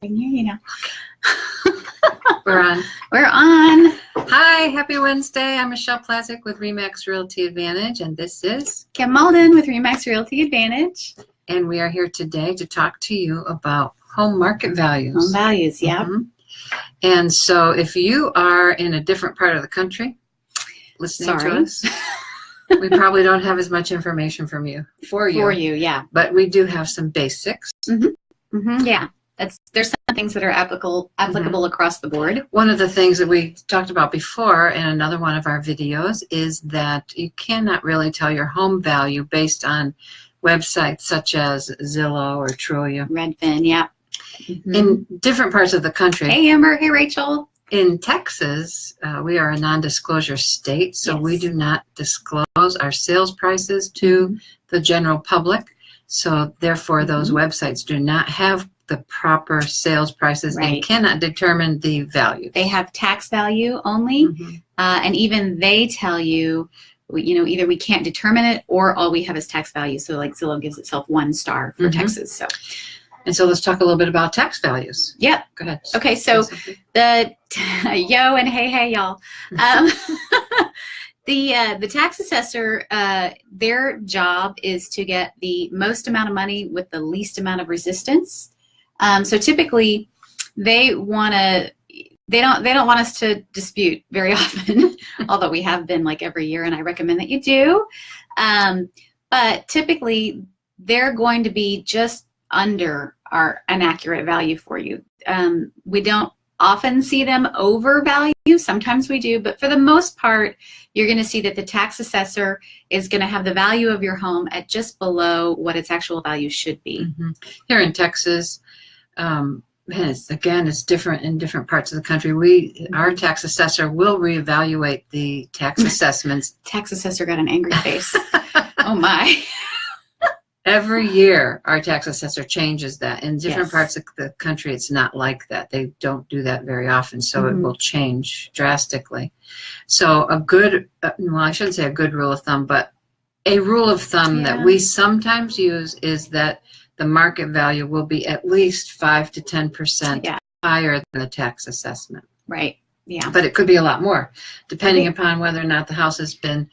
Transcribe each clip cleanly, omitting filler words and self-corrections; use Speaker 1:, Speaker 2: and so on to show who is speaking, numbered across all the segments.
Speaker 1: I can hear you now.
Speaker 2: We're on.
Speaker 1: We're on.
Speaker 2: Hi, happy Wednesday. I'm Michelle Plazik with RE/MAX Realty Advantage, and this is
Speaker 1: Kim Malden with RE/MAX Realty Advantage.
Speaker 2: And we are here today to talk to you about home market values.
Speaker 1: Home values, yeah.
Speaker 2: Mm-hmm. And so if you are in a different part of the country listening to us, we probably don't have as much information for you,
Speaker 1: yeah.
Speaker 2: But we do have some basics.
Speaker 1: Mm-hmm. Mm-hmm. Yeah. There's some things that are applicable across the board.
Speaker 2: One of the things that we talked about before in another one of our videos is that you cannot really tell your home value based on websites such as Zillow or Trulia.
Speaker 1: Redfin, yeah. Mm-hmm.
Speaker 2: In different parts of the country.
Speaker 1: Hey, Amber. Hey, Rachel.
Speaker 2: In Texas, we are a non-disclosure state, so
Speaker 1: yes.
Speaker 2: we do not disclose our sales prices to the general public. So therefore, those websites do not have the proper sales prices and cannot determine the value.
Speaker 1: They have tax value only, and even they tell you, either we can't determine it or all we have is tax value. So like Zillow gives itself 1 star for Texas.
Speaker 2: And so let's talk a little bit about tax values.
Speaker 1: Yep.
Speaker 2: Go ahead.
Speaker 1: Okay, so the yo and hey y'all. The tax assessor, their job is to get the most amount of money with the least amount of resistance. So typically, they don't want us to dispute very often, although we have been like every year, and I recommend that you do. But typically, they're going to be just under an accurate value for you. We don't often see them overvalue. Sometimes we do, but for the most part, you're going to see that the tax assessor is going to have the value of your home at just below what its actual value should be.
Speaker 2: Here in Texas, it's different in different parts of the country. Our tax assessor will reevaluate the tax assessments.
Speaker 1: Tax assessor got an angry face. Oh my.
Speaker 2: Every year, our tax assessor changes that. In different parts of the country, it's not like that. They don't do that very often, so it will change drastically. So a good, I shouldn't say a good rule of thumb, but a rule of thumb that we sometimes use is that the market value will be at least 5 to 10% higher than the tax assessment.
Speaker 1: Right, yeah.
Speaker 2: But it could be a lot more, depending upon whether or not the house has been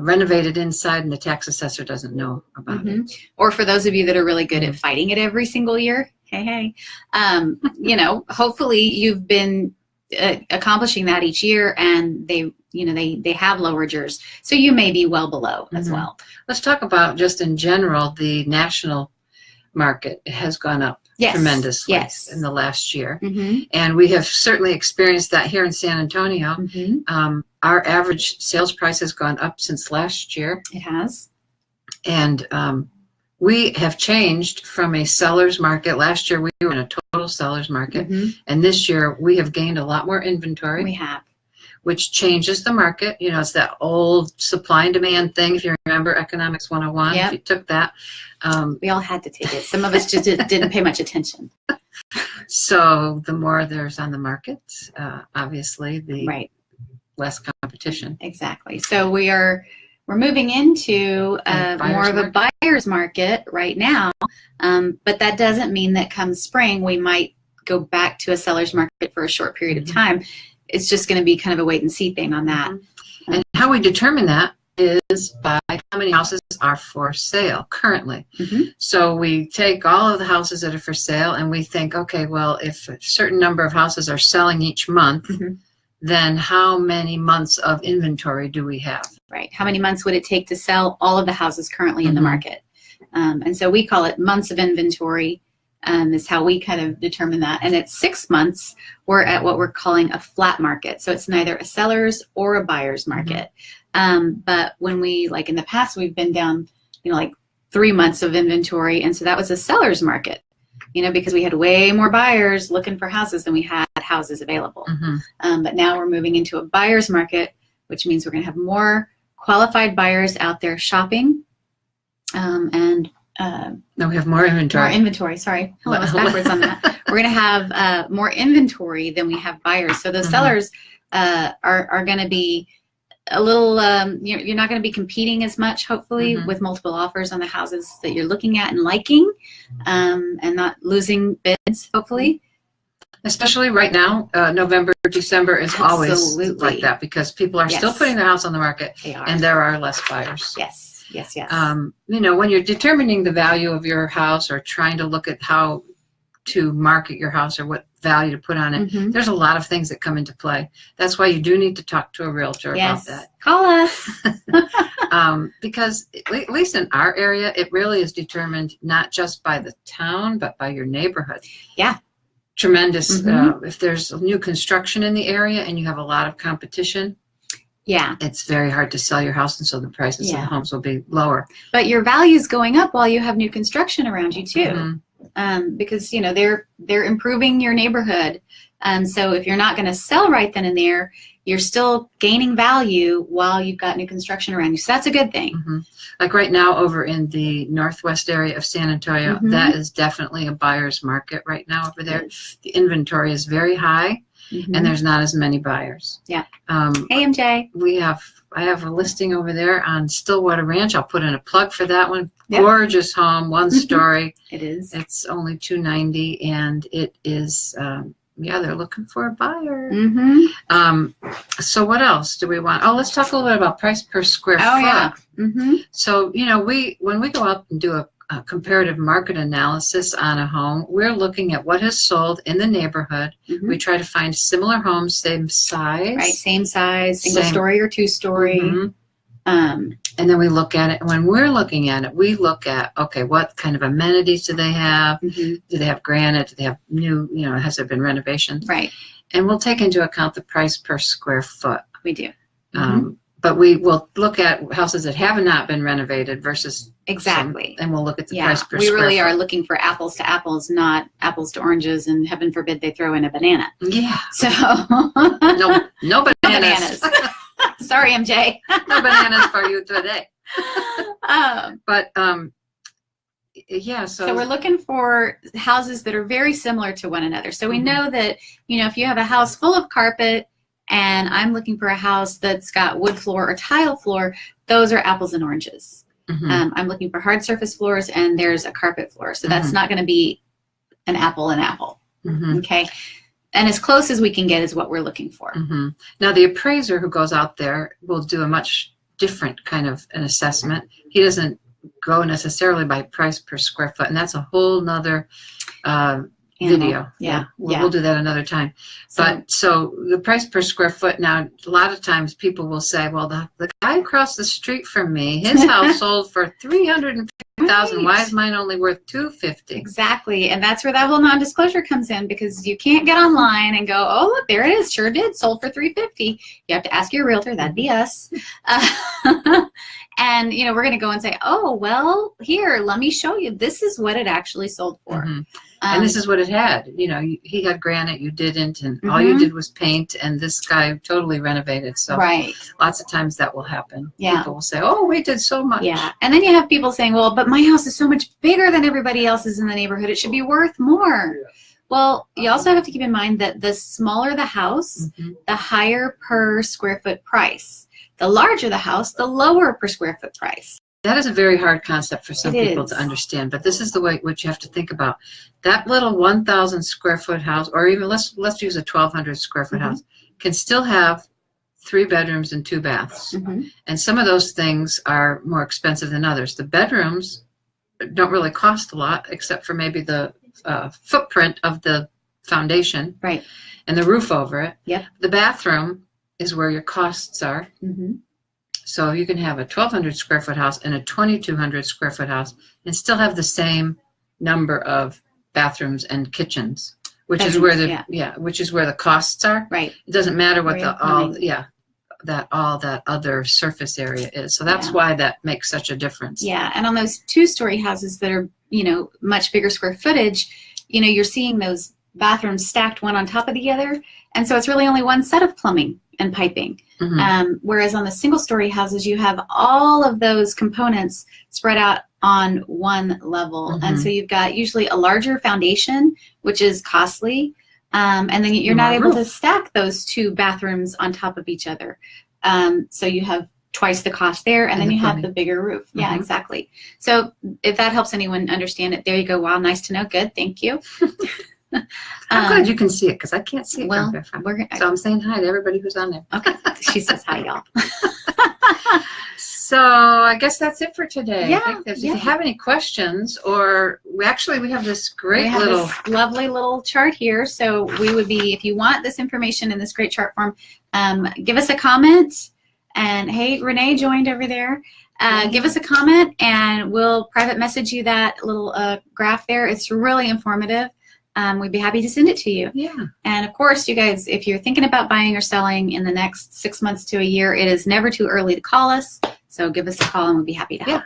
Speaker 2: renovated inside and the tax assessor doesn't know about it.
Speaker 1: Or for those of you that are really good at fighting it every single year, hey, hopefully you've been accomplishing that each year, and they have lowered yours, so you may be well below as well.
Speaker 2: Let's talk about just in general the national market. It has gone up tremendously in the last year, and we have certainly experienced that here in San Antonio. Our average sales price has gone up since last year.
Speaker 1: It has.
Speaker 2: And we have changed from a seller's market. Last year we were in a total seller's market, and this year we have gained a lot more inventory.
Speaker 1: We have.
Speaker 2: Which changes the market. It's that old supply and demand thing, if you remember Economics 101, if you took that.
Speaker 1: We all had to take it. Some of us just didn't pay much attention.
Speaker 2: So the more there's on the market, obviously the less competition.
Speaker 1: Exactly. So we're moving into more of a buyer's market right now, but that doesn't mean that come spring we might go back to a seller's market for a short period of time. It's just going to be kind of a wait and see thing on that.
Speaker 2: And how we determine that is by how many houses are for sale currently. So we take all of the houses that are for sale and we think, okay, well, if a certain number of houses are selling each month, then how many months of inventory do we have?
Speaker 1: Right. How many months would it take to sell all of the houses currently in the market? And so we call it months of inventory. Is how we kind of determine that. And at 6 months, we're at what we're calling a flat market. So it's neither a seller's or a buyer's market. But when we, like in the past, we've been down, like 3 months of inventory. And so that was a seller's market, because we had way more buyers looking for houses than we had houses available. But now we're moving into a buyer's market, which means we're going to have more qualified buyers out there shopping.
Speaker 2: No, we have more inventory.
Speaker 1: More inventory, sorry. I was backwards on that. We're going to have more inventory than we have buyers. So those sellers are going to be a little, you're not going to be competing as much, hopefully,
Speaker 2: Mhm.
Speaker 1: with multiple offers on the houses that you're looking at and liking, and not losing bids, hopefully.
Speaker 2: Especially right now, November, December is always
Speaker 1: Absolutely.
Speaker 2: like that because people are still
Speaker 1: Yes.
Speaker 2: putting their house on the market
Speaker 1: They are.
Speaker 2: and there are less buyers.
Speaker 1: Yes, yes, yes.
Speaker 2: You know, when you're determining the value of your house or trying to look at how to market your house or what value to put on it,
Speaker 1: Mhm.
Speaker 2: there's a lot of things that come into play. That's why you do need to talk to a realtor
Speaker 1: Yes.
Speaker 2: about that.
Speaker 1: Call us.
Speaker 2: Because at least in our area, it really is determined not just by the town, but by your neighborhood.
Speaker 1: Yeah.
Speaker 2: Tremendous.
Speaker 1: Mhm.
Speaker 2: If there's new construction in the area and you have a lot of competition,
Speaker 1: Yeah.
Speaker 2: it's very hard to sell your house, and so the prices of
Speaker 1: Yeah.
Speaker 2: the homes will be lower.
Speaker 1: But your value's going up while you have new construction around you too.
Speaker 2: Mhm.
Speaker 1: Because you know they're improving your neighborhood, so if you're not going to sell right then and there, you're still gaining value while you've got new construction around you. So that's a good thing.
Speaker 2: Mhm. Like right now over in the northwest area of San Antonio,
Speaker 1: Mhm.
Speaker 2: that is definitely a buyer's market right now over there. The inventory is very high,
Speaker 1: Mhm.
Speaker 2: and there's not as many buyers.
Speaker 1: Yeah.
Speaker 2: Hey
Speaker 1: MJ.
Speaker 2: I have a listing over there on Stillwater Ranch. I'll put in a plug for that one.
Speaker 1: Yep.
Speaker 2: Gorgeous home, one story.
Speaker 1: It is.
Speaker 2: It's only $290, and it is they're looking for a buyer.
Speaker 1: Mm-hmm.
Speaker 2: So what else do we want? Oh, let's talk a little bit about price per square foot.
Speaker 1: Yeah. Mm-hmm.
Speaker 2: So, you know, when we go out and do a comparative market analysis on a home, we're looking at what has sold in the neighborhood.
Speaker 1: Mm-hmm.
Speaker 2: We try to find similar homes, same size.
Speaker 1: Right. Same size, single
Speaker 2: Same.
Speaker 1: story or 2-story.
Speaker 2: Mhm. And then we look at it. When we're looking at it, we look at, okay, what kind of amenities do they have?
Speaker 1: Mm-hmm.
Speaker 2: Do they have granite? Do they have new, you know, has there been renovations?
Speaker 1: Right.
Speaker 2: And we'll take into account the price per square foot.
Speaker 1: We do. Mm-hmm.
Speaker 2: But we will look at houses that have not been renovated versus
Speaker 1: Exactly.
Speaker 2: and we'll look at the
Speaker 1: Yeah,
Speaker 2: price per
Speaker 1: we
Speaker 2: square
Speaker 1: really
Speaker 2: foot.
Speaker 1: are looking for apples to apples, not apples to oranges, and heaven forbid they throw in a banana.
Speaker 2: Yeah.
Speaker 1: So
Speaker 2: No bananas.
Speaker 1: bananas. Sorry, MJ.
Speaker 2: No bananas for you today. But yeah,
Speaker 1: so we're looking for houses that are very similar to one another. So we know that, you know, if you have a house full of carpet and I'm looking for a house that's got wood floor or tile floor, those are apples and oranges. I'm looking for hard surface floors and there's a carpet floor. So that's not going to be an apple and apple. Okay. And as close as we can get is what we're looking for.
Speaker 2: Now, the appraiser who goes out there will do a much different kind of an assessment. He doesn't go necessarily by price per square foot, and that's a whole nother video.
Speaker 1: Yeah.
Speaker 2: We'll do that another time. So the price per square foot, now a lot of times people will say, well, the guy across the street from me, his house sold for $350,000.
Speaker 1: Right.
Speaker 2: Why is mine only worth $250,000?
Speaker 1: Exactly. And that's where that whole non-disclosure comes in, because you can't get online and go, oh, look, there it is. Sure did. Sold for $350,000. You have to ask your realtor. That'd be us. And, you know, we're going to go and say, oh, well, here, let me show you. This is what it actually sold for.
Speaker 2: And this is what it had. You know, he had granite, you didn't, and all you did was paint, and this guy totally renovated. So
Speaker 1: right.
Speaker 2: Lots of times that will happen.
Speaker 1: Yeah.
Speaker 2: People will say, oh, we did so much.
Speaker 1: Yeah. And then you have people saying, well, but my house is so much bigger than everybody else's in the neighborhood. It should be worth more. Yeah. Well, you also have to keep in mind that the smaller the house, the higher per square foot price. The larger the house, the lower per square foot price.
Speaker 2: That is a very hard concept for some people to understand, but this is the way which you have to think about. That little 1,000 square foot house, or even let's use a 1,200 square foot house, can still have 3 bedrooms and 2 baths. And some of those things are more expensive than others. The bedrooms don't really cost a lot, except for maybe the footprint of the foundation,
Speaker 1: right,
Speaker 2: and the roof over it.
Speaker 1: Yep.
Speaker 2: The bathroom is where your costs are. So you can have a 1,200 square foot house and a 2,200 square foot house and still have the same number of bathrooms and kitchens, which is where the costs are.
Speaker 1: Right.
Speaker 2: It doesn't matter what all that other surface area is. So that's why that makes such a difference. Yeah.
Speaker 1: And on those 2-story houses that are, you know, much bigger square footage, you know, you're seeing those bathrooms stacked one on top of the other. And so it's really only one set of plumbing and piping. Whereas on the single-story houses, you have all of those components spread out on one level. And so you've got usually a larger foundation, which is costly. And then you're not able to stack those 2 bathrooms on top of each other. So you have twice the cost there, and then
Speaker 2: the
Speaker 1: you have
Speaker 2: plumbing.
Speaker 1: the bigger roof. Yeah,
Speaker 2: Mhm.
Speaker 1: exactly. So if that helps anyone understand it, there you go. Wow, nice to know. Good, thank you.
Speaker 2: I'm glad you can see it because I can't see it
Speaker 1: well,
Speaker 2: from here.
Speaker 1: we're gonna,
Speaker 2: So I'm saying hi to everybody who's on there.
Speaker 1: okay. She says hi, y'all.
Speaker 2: So I guess that's it for today.
Speaker 1: Yeah,
Speaker 2: I think if
Speaker 1: yeah.
Speaker 2: you have any questions, or we have this great
Speaker 1: We have
Speaker 2: little.
Speaker 1: this lovely little chart here. So we would be, if you want this information in this great chart form, give us a comment. And hey, Renee joined over there. Give us a comment, and we'll private message you that little graph there. It's really informative. We'd be happy to send it to you.
Speaker 2: Yeah.
Speaker 1: And of course, you guys, if you're thinking about buying or selling in the next 6 months to a year, it is never too early to call us. So give us a call, and we'll be happy to help.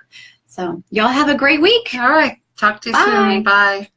Speaker 1: So y'all have a great week.
Speaker 2: All right. Talk to you
Speaker 1: Bye.
Speaker 2: soon. Bye.